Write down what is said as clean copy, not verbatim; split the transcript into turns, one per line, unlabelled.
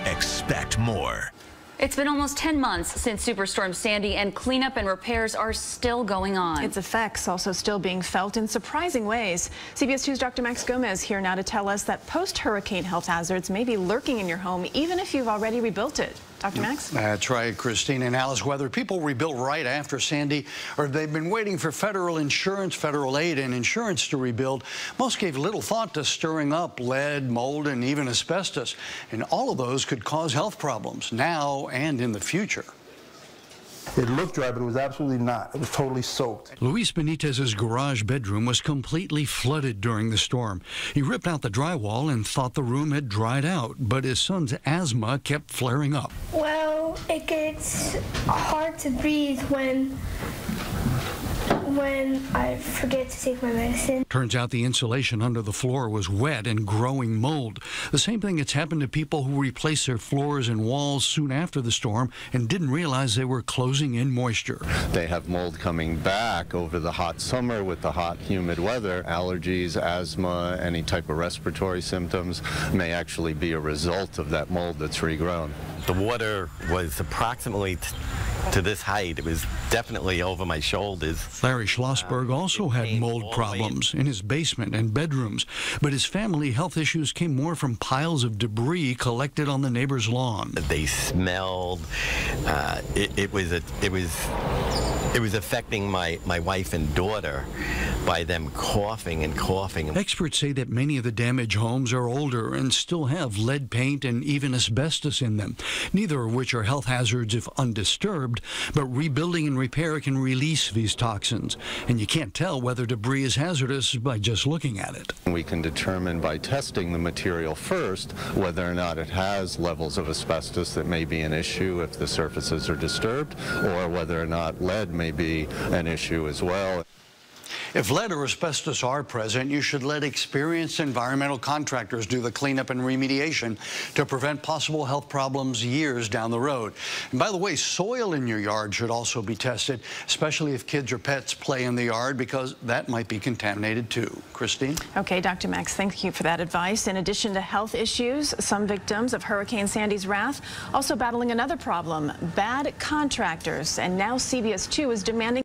Expect more.
It's been almost 10 months since Superstorm Sandy, and cleanup and repairs are still going on.
Its effects also still being felt in surprising ways. CBS 2's Dr. Max Gomez here now to tell us that post-hurricane health hazards may be lurking in your home even if you've already rebuilt it. Dr. Max?
That's right, Christine. And Alice, whether people rebuilt right after Sandy or they've been waiting for federal insurance, federal aid and insurance to rebuild, most gave little thought to stirring up lead, mold, and even asbestos. And all of those could cause health problems now and in the future.
It looked dry, but it was absolutely not. It was totally soaked.
Luis Benitez's garage bedroom was completely flooded during the storm. He ripped out the drywall and thought the room had dried out, but his son's asthma kept flaring up.
Well, it gets hard to breathe when I forget to take my medicine.
Turns out the insulation under the floor was wet and growing mold. The same thing that's happened to people who replaced their floors and walls soon after the storm and didn't realize they were closing in moisture.
They have mold coming back over the hot summer with the hot, humid weather. Allergies, asthma, any type of respiratory symptoms may actually be a result of that mold that's regrown.
The water was approximately to this height. It was definitely over my shoulders.
Larry Schlossberg also had mold problems in his basement and bedrooms, but his family health issues came more from piles of debris collected on the neighbor's lawn.
They smelled. It was affecting my wife and daughter by them coughing and coughing.
Experts say that many of the damaged homes are older and still have lead paint and even asbestos in them, neither of which are health hazards if undisturbed, but rebuilding and repair can release these toxins, and you can't tell whether debris is hazardous by just looking at it.
We can determine by testing the material first whether or not it has levels of asbestos that may be an issue if the surfaces are disturbed, or whether or not lead may be an issue as well.
If lead or asbestos are present, you should let experienced environmental contractors do the cleanup and remediation to prevent possible health problems years down the road. And by the way, soil in your yard should also be tested, especially if kids or pets play in the yard, because that might be contaminated too. Christine?
Okay, Dr. Max, thank you for that advice. In addition to health issues, some victims of Hurricane Sandy's wrath also battling another problem, bad contractors. And now CBS 2 is demanding